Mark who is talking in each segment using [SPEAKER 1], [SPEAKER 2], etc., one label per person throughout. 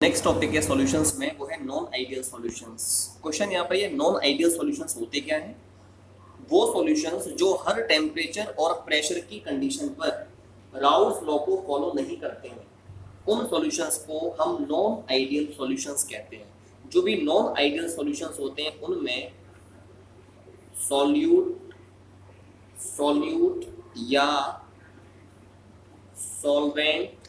[SPEAKER 1] Next topic है solutions में, वो है नॉन आइडियल सॉल्यूशंस। क्वेश्चन यहाँ पर ये नॉन आइडियल सॉल्यूशंस होते क्या हैं? वो सॉल्यूशंस जो हर टेम्परेचर और प्रेशर की कंडीशन पर राउल्स लॉ को फॉलो नहीं करते हैं, उन सॉल्यूशंस को हम नॉन आइडियल सॉल्यूशंस कहते हैं। जो भी नॉन आइडियल सॉल्यूशंस होते हैं उनमें सॉल्यूट सॉल्यूट या सॉल्वेंट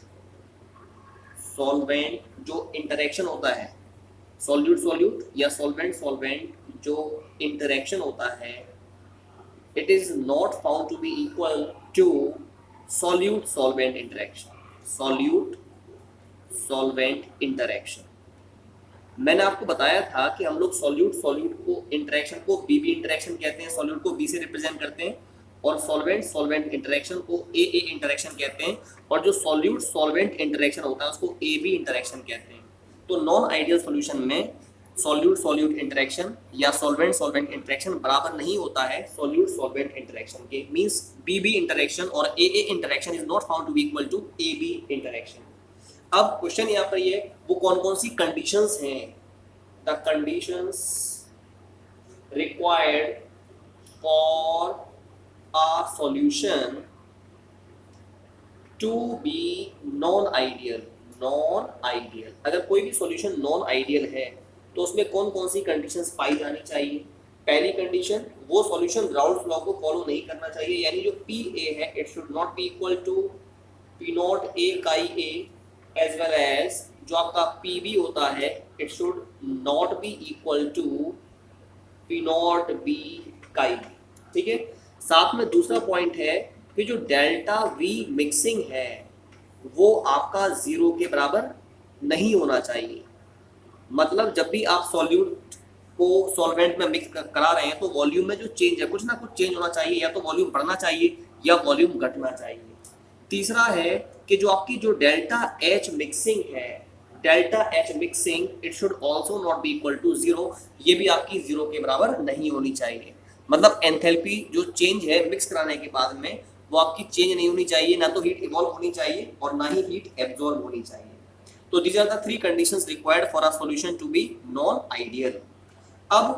[SPEAKER 1] सॉल्वेंट जो इंटरेक्शन होता है, सॉल्यूट सॉल्यूट या सॉल्वेंट सॉल्वेंट जो इंटरेक्शन होता है, it is not found to be equal to solute solvent interaction। solute solvent interaction मैंने आपको बताया था कि हम लोग सॉल्यूट सॉल्यूट को इंटरेक्शन को बीबी इंटरेक्शन कहते हैं, सॉल्यूट को बी से रिप्रेजेंट करते हैं, और सॉल्वेंट सॉल्वेंट इंटरेक्शन को ए इंटरेक्शन कहते हैं, और जो सॉल्यूट सॉल्वेंट इंटरेक्शन होता है उसको ए बी इंटरेक्शन कहते हैं। तो नॉन आइडियल सॉल्यूशन में सॉल्यूट सॉल्यूट इंटरेक्शन या सॉल्वेंट सॉल्वेंट इंटरेक्शन बराबर नहीं होता है सॉल्यूट सॉल्वेंट इंटरेक्शन के। मींस बीबी इंटरेक्शन और A interaction is not found to be equal to A B interaction. अब क्वेश्चन यहाँ पर ये वो कौन कौन सी कंडीशंस हैं, the conditions required for a solution to be non ideal. Non ideal, अगर कोई भी सॉल्यूशन नॉन आइडियल है तो उसमें कौन कौन सी कंडीशंस पाई जानी चाहिए? पहली कंडीशन, वो सॉल्यूशन राउल्स लॉ को फॉलो नहीं करना चाहिए, यानी जो पी ए है it should not be equal to P naught A chi A, as well as जो आपका पी बी होता है it should not be equal to P naught B chi B. ठीक है, साथ में दूसरा पॉइंट है कि जो डेल्टा वी मिक्सिंग है वो आपका जीरो के बराबर नहीं होना चाहिए। मतलब जब भी आप सॉल्यूट को सॉल्वेंट में मिक्स करा रहे हैं तो वॉल्यूम में जो चेंज है कुछ ना कुछ चेंज होना चाहिए, या तो वॉल्यूम बढ़ना चाहिए या वॉल्यूम घटना चाहिए। तीसरा है कि जो आपकी जो डेल्टा एच मिक्सिंग है, delta H mixing it should also not be equal to zero, ये भी आपकी जीरो के बराबर नहीं होनी चाहिए। मतलब एंथैल्पी जो चेंज है मिक्स कराने के बाद में वो आपकी चेंज नहीं होनी चाहिए, ना तो हीट इवॉल्व होनी चाहिए और ना ही हीट एब्जॉर्ब होनी चाहिए। तो these are the three conditions required for a solution to be non-ideal। अब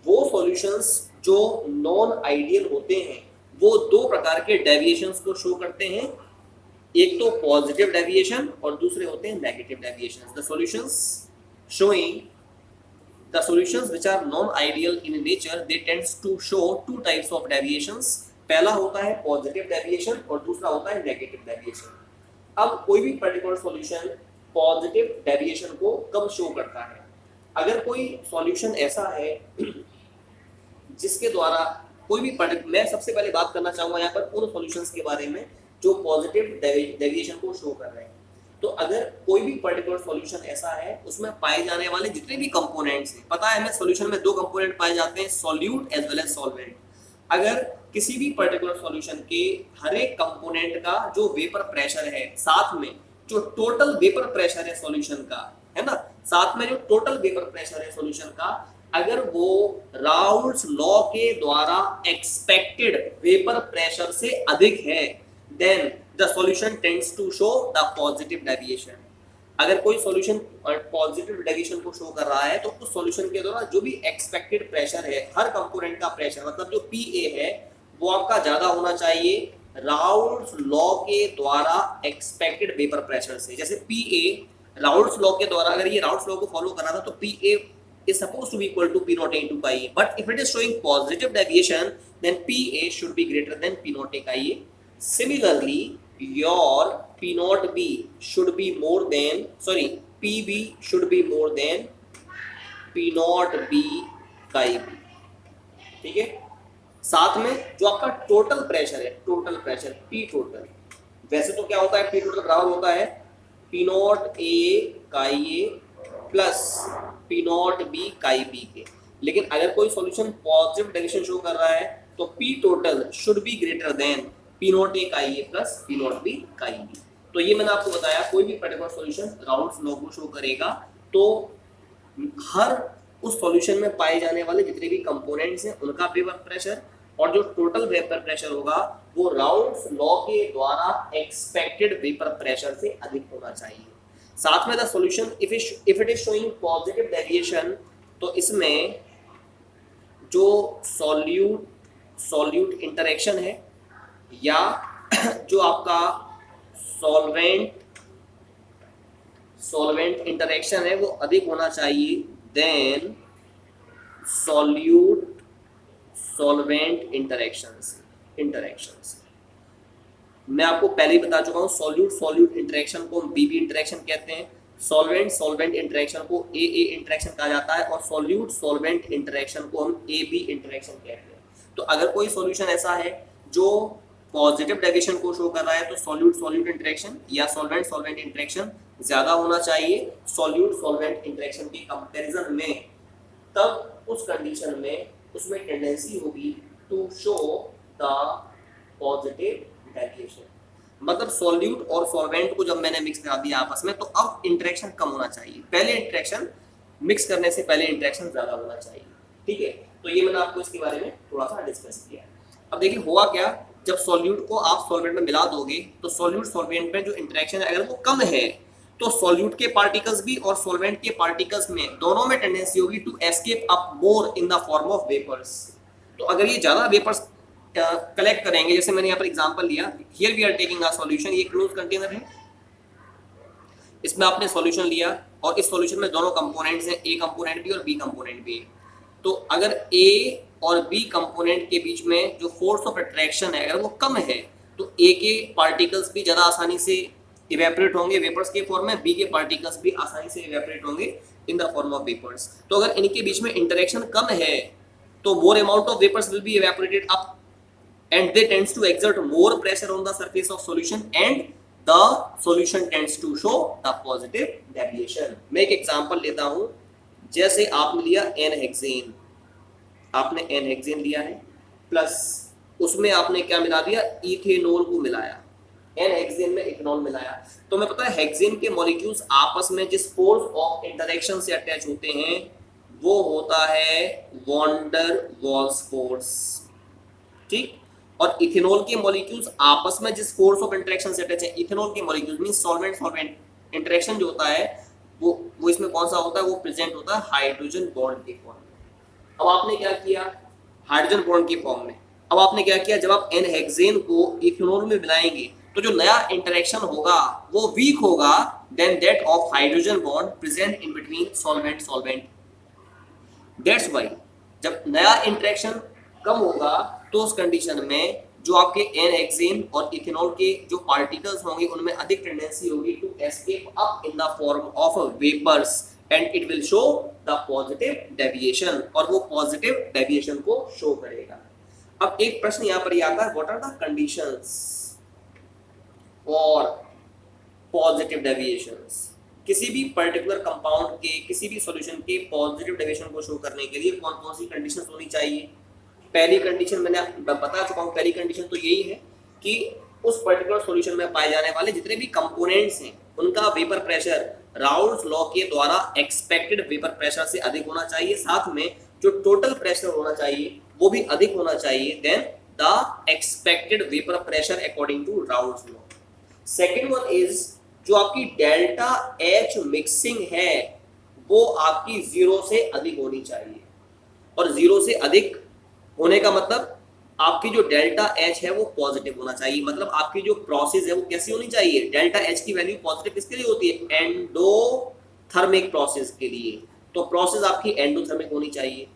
[SPEAKER 1] वो solutions जो non-ideal होते हैं वो दो प्रकार के डेविएशंस को शो करते हैं, एक तो पॉजिटिव डेविएशन और दूसरे होते हैं negative deviations. The solutions showing the solutions which are non-ideal in nature they tends to show two types of deviations। पहला होता है पॉजिटिव डेविएशन और दूसरा होता है नेगेटिव डेविएशन। अब कोई भी पर्टिकुलर सॉल्यूशन पॉजिटिव डेविएशन को कब शो करता है? अगर कोई सॉल्यूशन ऐसा है जिसके द्वारा कोई भी मैं सबसे पहले बात करना चाहूंगा यहाँ पर उन सॉल्यूशंस के बारे में जो पॉजिटिव डेविएशन को शो कर रहे हैं। तो अगर कोई भी पर्टिकुलर सॉल्यूशन ऐसा है उसमें पाए जाने वाले जितने भी कंपोनेंट्स हैं, पता है हमें सॉल्यूशन में दो कंपोनेंट पाए जाते हैं, solute as well as solvent. अगर किसी भी पर्टिकुलर सॉल्यूशन के हर एक कंपोनेंट का जो वेपर प्रेशर है, साथ में जो टोटल वेपर प्रेशर है सॉल्यूशन का, है ना, साथ में जो टोटल वेपर प्रेशर है सॉल्यूशन का, अगर वो राउल्स लॉ के द्वारा एक्सपेक्टेड वेपर प्रेशर से अधिक है then the solution tends to show the positive deviation. अगर कोई सॉल्यूशन पॉजिटिव डेविएशन को शो कर रहा है तो उस सॉल्यूशन के द्वारा जो भी एक्सपेक्टेड प्रेशर है, हर कंपोनेंट का प्रेशर, मतलब जो पी ए है वो आपका ज्यादा होना चाहिए राउल्स लॉ के द्वारा एक्सपेक्टेड वेपर प्रेशर से। जैसे पी ए राउल्स लॉ के द्वारा, अगर ये राउल्स लॉ को फॉलो कर रहा था तो P A is supposed to be equal to P naught A into chi A, but if it is showing positive deviation then PA should be greater than P naught A chi A। Similarly your P naught B should be more than, sorry, PB should be more than P naught B chi B। ठीक है, साथ में जो आपका total pressure है, total pressure P total, वैसे तो क्या होता है पी टोटल बराबर होता है P naught A chi A plus P naught B chi B के, लेकिन अगर कोई सॉल्यूशन पॉजिटिव डेविएशन शो कर रहा है तो P total should be greater than P naught A chi A plus P naught B chi B. तो ये मैंने आपको बताया, कोई भी पर्टिकुलर सॉल्यूशन राउल्स लॉ को शो करेगा तो हर उस सॉल्यूशन में पाए जाने वाले जितने भी कंपोनेंट्स हैं उनका वेपर प्रेशर और जो टोटल वेपर प्रेशर होगा वो राउल्स लॉ के द्वारा एक्सपेक्टेड वेपर प्रेशर से अधिक होना चाहिए। साथ में the solution if it is showing positive deviation, तो इसमें जो सॉल्यूट इंटरेक्शन है या जो आपका सॉल्वेंट इंटरेक्शन है वो अधिक होना चाहिए देन सॉल्वेंट इंटरेक्शंस। मैं आपको पहले ही बता चुका हूँ, सॉल्यूट इंटरेक्शन को हम बीबी इंटरेक्शन कहते हैं, सॉल्वेंट इंटरेक्शन को ए इंटरेक्शन कहा जाता है, और सॉल्वेंट इंटरेक्शन को हम ए बी इंटरेक्शन कहते हैं। तो अगर कोई सॉल्यूशन ऐसा है जो पॉजिटिव डेविएशन को शो कर रहा है तो सॉल्यूट इंटरेक्शन या सॉल्वेंट इंटरेक्शन ज्यादा होना चाहिए सॉल्वेंट इंटरेक्शन के कंपैरिजन में। तब उस कंडीशन में उसमें टेंडेंसी होगी to show the positive deviation. मतलब सॉल्यूट और सॉल्वेंट को जब मैंने मिक्स करा दिया आपस में, तो अब इंटरेक्शन कम होना चाहिए, पहले इंटरेक्शन मिक्स करने से पहले इंटरेक्शन ज्यादा होना चाहिए। ठीक है, तो ये मैंने आपको इसके बारे में थोड़ा सा डिस्कस किया। अब देखिए हुआ क्या, जब सॉल्यूट को आप सॉल्वेंट में मिला दोगे तो सॉल्यूट सॉल्वेंट में जो इंटरेक्शन है अगर वो कम है तो सॉल्यूट के पार्टिकल्स भी और सॉल्वेंट के पार्टिकल्स में दोनों में टेंडेंसी होगी to escape up more in the form of vapours. तो अगर ये ज्यादा वेपर्स कलेक्ट करेंगे, जैसे मैंने यहाँ पर एग्जांपल लिया, here we are taking a solution, ये क्लोज कंटेनर है, इसमें आपने सॉल्यूशन लिया और इस सॉल्यूशन में दोनों कंपोनेंट्स हैं, ए कंपोनेंट भी और बी कंपोनेंट भी। तो अगर ए और बी कंपोनेंट के बीच में जो फोर्स ऑफ अट्रैक्शन है अगर वो कम है तो ए के पार्टिकल्स भी ज़्यादा आसानी से इवेपोरेट होंगे वेपर्स के फॉर्म में, बी के पार्टिकल्स भी आसानी से इवेपोरेट होंगे in the form of vapours. तो अगर इनके बीच में इंटरेक्शन कम है तो more amount of vapours will be evaporated up and they tends to exert more pressure on the surface of solution and the solution tends to show the positive deviation। मैं एक एग्जांपल लेता हूं, जैसे आपने लिया एनहेक्सेन, आपने एनहेक्सेन लिया है प्लस उसमें आपने क्या मिला दिया, इथेनॉल को मिलाया, एनहेक्सेन में इथेनॉल मिलाया। तो मैं पता है हेक्सेन के मॉलिक्यूल्स आपस में जिस फोर्स ऑफ इंटरेक्शन से अटैच होते हैं वो होता है वॉन डर वाल्स फोर्स। ठीक, और इथेनॉल के मॉलिक्यूल्स आपस में जिस फोर्स ऑफ इंटरेक्शन से अटैच है, इथेनॉल के मॉलिक्यूल्स मींस सॉल्वेंट इंटरेक्शन जो होता है वो इसमें कौन सा होता है, वो प्रेजेंट होता है हाइड्रोजन बॉन्ड के फॉर्म में। अब आपने क्या किया, हाइड्रोजन बॉन्ड के फॉर्म में, अब आपने क्या किया, जब आप एनहेक्सेन को इथेनॉल में मिलाएंगे तो जो नया इंटरेक्शन होगा वो वीक होगा then that of hydrogen bond present in between solvent. That's why जब नया इंटरेक्शन कम होगा तो उस कंडीशन में जो आपके एनहेक्सेन और इथेनॉल के जो पार्टिकल्स होंगे उनमें अधिक टेंडेंसी होगी to escape up in the form of vapours and it will show the positive deviation, और वो पॉजिटिव डेविएशन को शो करेगा। अब एक प्रश्न यहाँ पर ये आता है, what are the conditions for positive deviations. किसी भी पर्टिकुलर कंपाउंड के किसी भी सॉल्यूशन के पॉजिटिव डेविएशन को शो करने के लिए कौन कौन सी कंडीशंस होनी चाहिए। पहली कंडीशन मैंने बता चुका हूँ, पहली कंडीशन तो यही है कि उस पर्टिकुलर सॉल्यूशन में पाए जाने वाले जितने भी कंपोनेंट्स हैं उनका वेपर प्रेशर राउल्स लॉ के द्वारा एक्सपेक्टेड वेपर प्रेशर से अधिक होना चाहिए, साथ में जो टोटल प्रेशर होना चाहिए वो भी अधिक होना चाहिए then the expected vapour pressure according to Raoult's law. Second one is जो आपकी डेल्टा एच मिक्सिंग है वो आपकी 0 से अधिक होनी चाहिए, और 0 से अधिक होने का मतलब आपकी जो डेल्टा एच है वो पॉजिटिव होना चाहिए। मतलब आपकी जो प्रोसेस है वो कैसी होनी चाहिए, डेल्टा एच की वैल्यू पॉजिटिव किसके लिए होती है, एंडोथर्मिक प्रोसेस के लिए, तो प्रोसेस आपकी एंडोथर्मिक होनी चाहिए।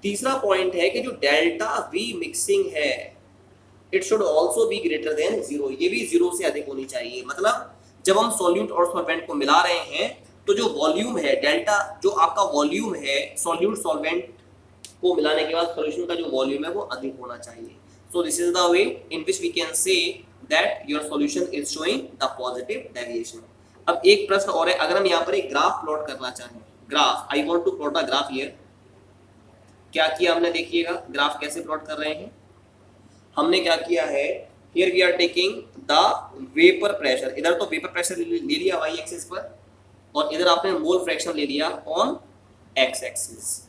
[SPEAKER 1] तीसरा पॉइंट है कि जो डेल्टा वी मिक्सिंग है it should also be greater than 0, ये भी 0 से अधिक होनी चाहिए। मतलब जब हम सॉल्यूट और सॉल्वेंट को मिला रहे हैं तो जो वॉल्यूम है डेल्टा, जो आपका वॉल्यूम है सॉल्यूट सॉल्वेंट को मिलाने के बाद सॉल्यूशन का जो वॉल्यूम है वो अधिक होना चाहिए। So this is the way in which we can say that your solution is showing the positive deviation. अब एक प्रश्न और है, अगर हम यहाँ पर एक ग्राफ प्लॉट करना चाहें, graph, I want to plot the graph here. क्या किया हमने, देखिएगा ग्राफ कैसे प्लॉट कर रहे हैं। हमने क्या किया है, here we are taking the vapour pressure, इधर तो वेपर प्रेशर ले लिया वाई एक्सिस पर और इधर आपने मोल फ्रैक्शन ले लिया ऑन एक्स एक्सिस।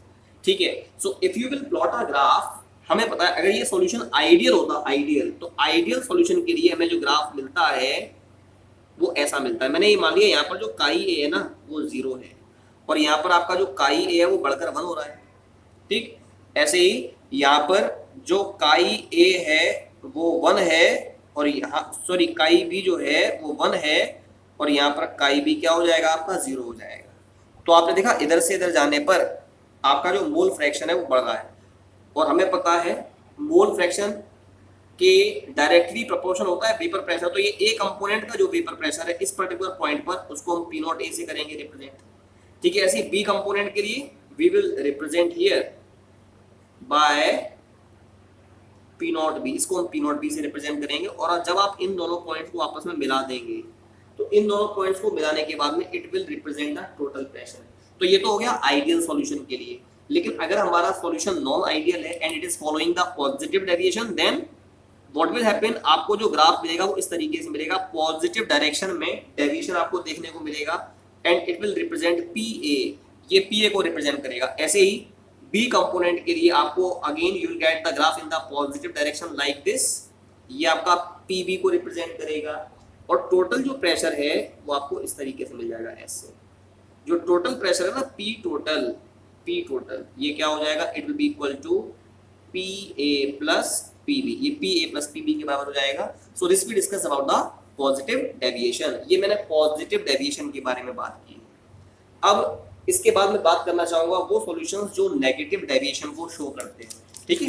[SPEAKER 1] ठीक है, so if you will plot a graph, हमें पता है अगर ये सॉल्यूशन आइडियल होता, आइडियल, तो आइडियल सॉल्यूशन के लिए हमें जो ग्राफ मिलता है वो ऐसा मिलता है। मैंने ये मान लिया यहाँ पर जो काई ए है ना वो 0 है, और यहाँ पर आपका जो काई ए है वो बढ़कर 1 हो रहा है। ठीक, ऐसे ही यहाँ पर जो काई ए है वो 1 है, और यहाँ सॉरी काई बी जो है वो 1 है, और यहाँ पर काई बी क्या हो जाएगा आपका 0 हो जाएगा। तो आपने देखा इधर से इधर जाने पर आपका जो मोल फ्रैक्शन है वो बढ़ रहा है, और हमें पता है मोल फ्रैक्शन के डायरेक्टली प्रोपोर्शन होता है वेपर प्रेशर। तो ये ए कंपोनेंट का जो वेपर प्रेशर है इस पर्टिकुलर पॉइंट पर उसको हम पी नॉट ए से करेंगे रिप्रेजेंट। ठीक है, ऐसे बी कंपोनेंट के लिए we will represent here by P naught B, इसको हम पी नॉट बी से रिप्रेजेंट करेंगे। और जब आप इन दोनों पॉइंट्स को आपस में मिला देंगे तो इन दोनों पॉइंट्स को मिलाने के बाद में it will represent the total pressure. तो ये तो हो गया आइडियल सॉल्यूशन के लिए। लेकिन अगर हमारा सॉल्यूशन नॉन आइडियल है and it is following the positive deviation, then what will happen, आपको जो ग्राफ मिलेगा वो इस तरीके से मिलेगा, पॉजिटिव डायरेक्शन में डेविएशन आपको देखने को मिलेगा, and it will represent P A, ये पी ए को रिप्रेजेंट करेगा। ऐसे ही बी कंपोनेंट के लिए आपको again you will get the graph in the positive direction like this, ये आपका पी बी को रिप्रेजेंट करेगा, और टोटल जो प्रेशर है वो आपको इस तरीके से मिल जाएगा ऐसे। जो टोटल प्रेशर है ना पी टोटल ये क्या हो जाएगा, it will be equal to P A plus P B, ये P A plus P B के बराबर हो जाएगा। So this we discuss about the positive deviation. ये मैंने पॉजिटिव डेविएशन के बारे में बात की। अब इसके बाद मैं बात करना चाहूंगा वो सॉल्यूशंस जो नेगेटिव डेविएशन को शो करते हैं। ठीक है,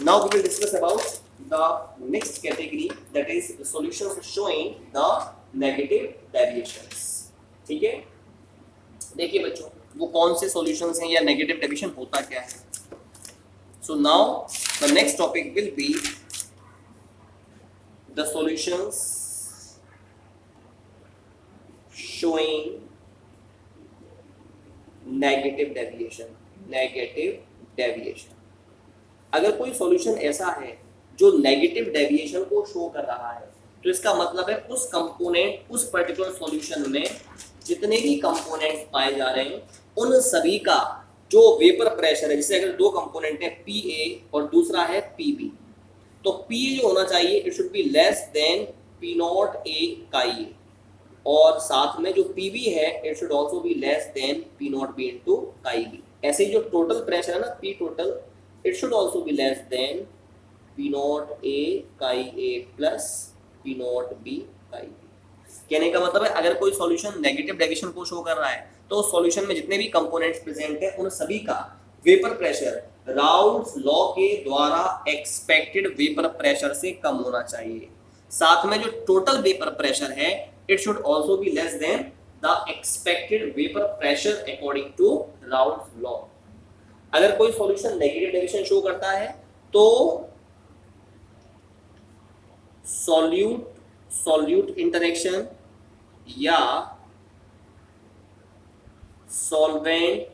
[SPEAKER 1] now we will discuss about the next category, that is the solutions showing the negative deviations। ठीक है, देखिए बच्चों वो कौन से सॉल्यूशंस हैं या नेगेटिव डेविएशन होता क्या है। So now the next topic will be the solutions showing negative deviation. अगर कोई सॉल्यूशन ऐसा है जो नेगेटिव डेविएशन को शो कर रहा है तो इसका मतलब है उस कंपोनेंट, उस पर्टिकुलर सॉल्यूशन में जितने भी कंपोनेंट्स पाए जा रहे हैं उन सभी का जो वेपर प्रेशर है, जैसे अगर दो कंपोनेंट है पी ए और दूसरा है पी बी, तो पी ए जो होना चाहिए it should be less then P naught A chi ए, और साथ में जो पी बी है it should also be less then P naught B into काई बी। ऐसे जो टोटल प्रेशर है ना P total, it should also be less then P naught A chi A plus P naught B chi B. कहने का मतलब है अगर कोई सॉल्यूशन नेगेटिव डेविएशन को शो कर रहा है तो उस सॉल्यूशन में जितने भी कंपोनेंट्स प्रेजेंट है उन सभी का वेपर प्रेशर राउल्स लॉ के द्वारा एक्सपेक्टेड वेपर प्रेशर से कम होना चाहिए। साथ में जो टोटल वेपर प्रेशर है it should also be less than the expected vapour pressure according to Raoult's law. अगर कोई सॉल्यूशन नेगेटिव डेविएशन शो करता है तो सॉल्यूट इंटरेक्शन या सॉल्वेंट,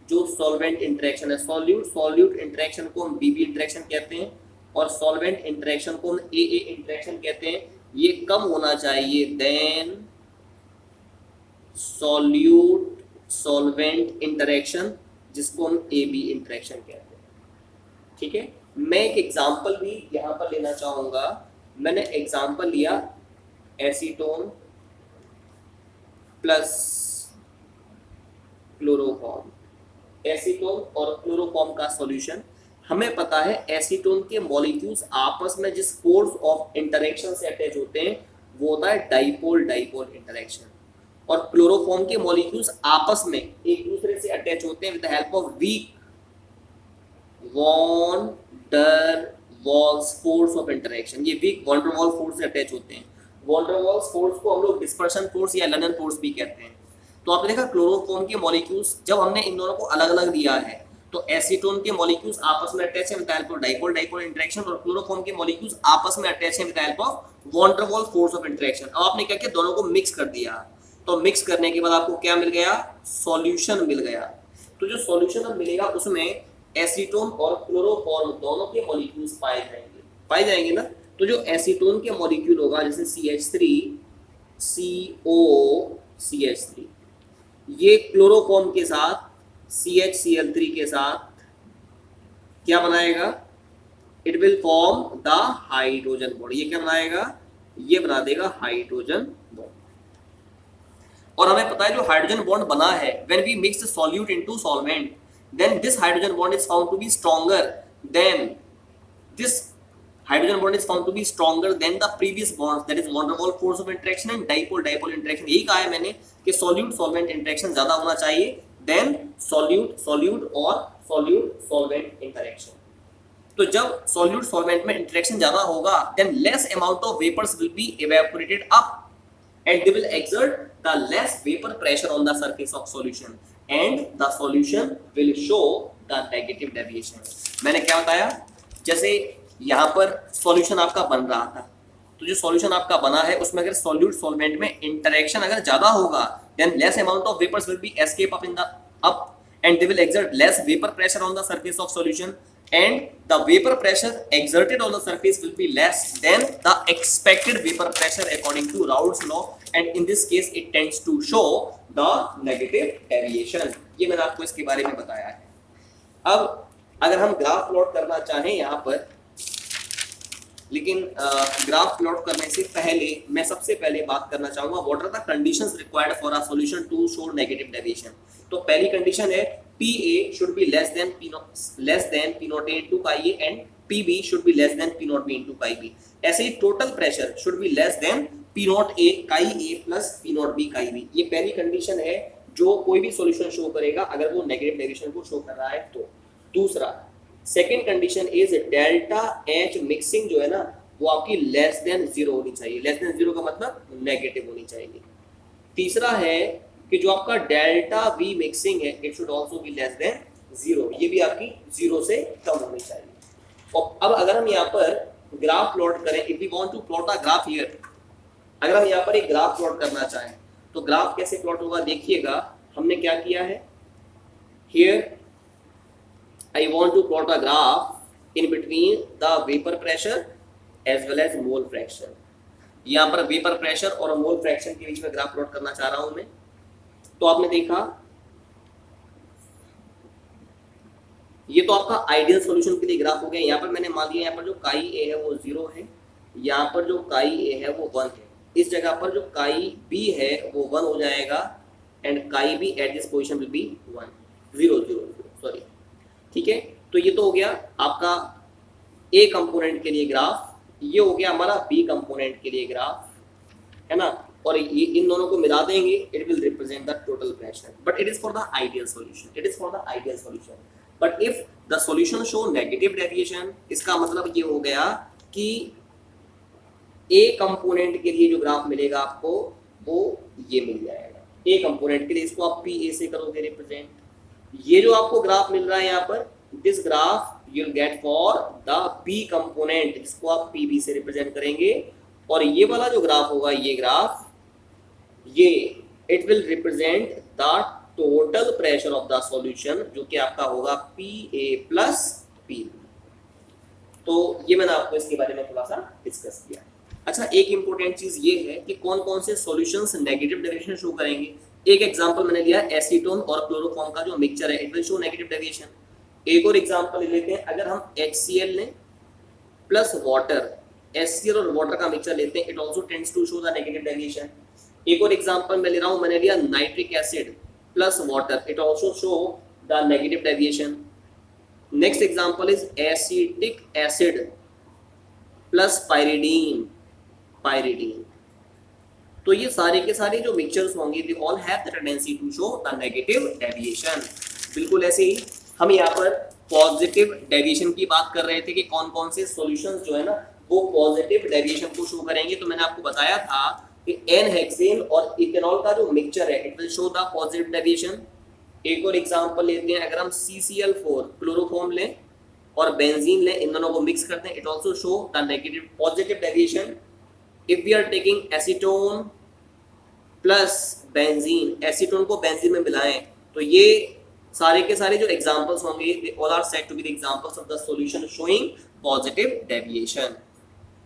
[SPEAKER 1] जो सॉल्वेंट इंटरेक्शन है, सॉल्यूट इंटरेक्शन को हम बीबी इंटरेक्शन कहते हैं और सॉल्वेंट इंटरेक्शन को हम एए इंटरेक्शन कहते हैं, ये कम होना चाहिए देन सॉल्यूट सॉल्वेंट इंटरेक्शन जिसको हम एबी इंटरेक्शन कहते हैं। ठीक है, मैं एक एग्जांपल भी यहां पर लेना चाहूंगा। मैंने एग्जांपल लिया एसीटोन प्लस क्लोरोफॉर्म, एसीटोन और क्लोरोफॉर्म का सॉल्यूशन। हमें पता है एसीटोन के मॉलिक्यूल्स आपस में जिस फोर्स ऑफ इंटरेक्शन से अटैच होते हैं वो होता है डाइपोल इंटरेक्शन, और क्लोरोफॉर्म के मॉलिक्यूल्स आपस में एक दूसरे से अटैच होते हैं with the help of weak van der Waals force of interaction. ये weak van der wall force से अटैच होते हैं। वॉन डर वॉल्स फोर्स को हम लोग डिस्पर्शन फोर्स या लंदन फोर्स भी कहते हैं। तो आपने देखा क्लोरोफॉर्म के मॉलिक्यूल्स जब हमने इन दोनों को अलग अलग दिया है तो एसीटोन के मॉलिक्यूल्स आपस में अटैच है with the help of dipole interaction, और क्लोरोफॉर्म के मॉलिक्यूल्स आपस में अटैच है with the help of van der wall force of interaction. अब आपने क्या किया, दोनों को मिक्स कर दिया, तो मिक्स करने के बाद आपको क्या मिल गया, सॉल्यूशन मिल गया। तो जो सॉल्यूशन अब मिलेगा उसमें एसीटोन और क्लोरोफॉर्म दोनों के मॉलिक्यूल्स पाए जाएंगे ना। तो जो एसीटोन के मॉलिक्यूल होगा जैसे CH3COCH3, ये क्लोरोफॉर्म के साथ CHCl3 के साथ क्या बनाएगा, it will form the hydrogen bond. ये क्या बनाएगा, ये बना देगा हाइड्रोजन बॉन्ड। और हमें पता है जो हाइड्रोजन बॉन्ड बना है, when we mix the solute into solvent, then this hydrogen bond is found to be stronger than this hydrogen bond is found to be stronger than the previous bonds, that is van der Waals force of interaction and dipole dipole interaction। यही कहा है मैंने कि solute solvent interaction ज्यादा होना चाहिए than solute solute और solute solvent interaction। तो जब solute solvent में interaction ज्यादा होगा, then less amount of vapors will be evaporated up and they will exert the less vapor pressure on the surface of solution and the solution will show the negative deviation। मैंने क्या बताया, जैसे यहाँ पर solution आपका बन रहा था, तो जो सॉल्यूशन आपका बना है उसमें अगर सॉल्यूट सॉल्वेंट में इंटरेक्शन अगर ज्यादा होगा, then less amount of vapours will be escape up in the up and they will exert less vapour pressure on the surface of solution and the vapor pressure exerted on the surface will be less than the expected vapor pressure according to Raoult's law, and in this case it tends to show the negative deviation। ये मैंने आपको इसके बारे में बताया है। अब अगर हम ग्राफ प्लॉट करना चाहें यहाँ पर, लेकिन ग्राफ प्लॉट करने से पहले मैं सबसे पहले बात करना चाहूंगा what are the conditions required for a solution to show negative deviation. तो पहली कंडीशन है PA should be less than P naught A into pi A and PB should be less than P naught B into pi B। ऐसे ही total pressure should be less than P naught A chi A plus P naught B chi B। ये पहली condition है जो कोई भी solution show करेगा अगर वो नेगेटिव डेविएशन को शो कर रहा है तो। दूसरा second condition is delta H mixing जो है ना वो आपकी लेस देन जीरो होनी चाहिए। लेस देन जीरो का मतलब नेगेटिव होनी चाहिए। तीसरा है कि जो आपका डेल्टा वी मिक्सिंग है it should also be less than zero, ये भी आपकी जीरो से कम होनी चाहिए। और अब अगर हम यहाँ पर ग्राफ प्लॉट करें, if we want to plot a graph here, अगर हम यहाँ पर एक ग्राफ प्लॉट करना चाहें तो ग्राफ कैसे प्लॉट होगा, देखिएगा हमने क्या किया है। Here I want to plot a graph in between the vapor pressure as well as mole fraction। यहाँ पर वेपर प्रेशर और मोल फ्रैक्शन के बीच में ग्राफ प्लॉट करना चाह रहा हूं मैं। तो आपने देखा ये तो आपका आइडियल सॉल्यूशन के लिए ग्राफ हो गया। यहाँ पर मैंने मान लिया यहाँ पर जो काई ए है वो 0 है, यहाँ पर जो काई ए है वो 1 है, इस जगह पर जो काई बी है वो 1 हो जाएगा and chi B at this position will be 1 0 0 sorry, ठीक है। तो ये तो हो गया आपका ए कंपोनेंट के लिए ग्राफ, ये हो गया हमारा बी कंपोनेंट के लिए ग्राफ, है ना। और ये इन दोनों को मिला देंगे, it will represent the total pressure, but it is for the ideal solution, it is for the ideal solution. But if the solution show negative deviation, इसका मतलब ये हो गया कि ए कंपोनेंट के लिए जो ग्राफ मिलेगा आपको वो ये मिल जाएगा। ए कंपोनेंट के लिए इसको आप पी ए से करोगे रिप्रेजेंट। ये जो आपको ग्राफ मिल रहा है यहाँ पर, this graph you will get for the B component, इसको आप पी बी से रिप्रेजेंट करेंगे। और ये वाला जो ग्राफ होगा, ये ग्राफ ये it will represent the total pressure of the solution, जो कि आपका होगा पी ए प्लस पी। तो ये मैंने आपको इसके बारे में थोड़ा सा डिस्कस किया। अच्छा, एक इंपॉर्टेंट चीज ये है कि कौन कौन से सॉल्यूशंस नेगेटिव डेविएशन शो करेंगे। एक एग्जांपल मैंने लिया एसीटोन और क्लोरोफॉर्म का जो मिक्सचर है, it will show negative deviation. एक और एग्जांपल लेते हैं, अगर हम HCl लें प्लस वाटर, HCl और वाटर का मिक्सचर लेते हैं, it also tends to show the negative deviation. एक और एग्जांपल मैं ले रहा हूं, मैंने लिया nitric acid plus water, it also show the negative deviation. Next example is acetic acid plus pyridine, तो ये सारे के सारे जो मिक्सचर्स होंगे they all have the tendency to show the negative deviation. बिल्कुल ऐसे ही हम यहाँ पर पॉजिटिव डेविएशन की बात कर रहे थे कि कौन कौन से सॉल्यूशंस जो है ना वो पॉजिटिव डेविएशन को शो करेंगे। तो मैंने आपको बताया था कि एन हेक्सेन और इथेनॉल का जो मिक्सचर है it will show the positive deviation. एक और एग्जांपल लेते हैं, अगर हम CCl4 क्लोरोफॉर्म लें और बेंजीन लें, इन दोनों को मिक्स करते हैं, it also show the negative positive deviation. If we are taking acetone plus benzene, acetone को बेंजीन में मिलाएं, तो ये सारे के सारे जो एग्जांपल्स होंगे they all are said to be the examples of the solution showing positive deviation।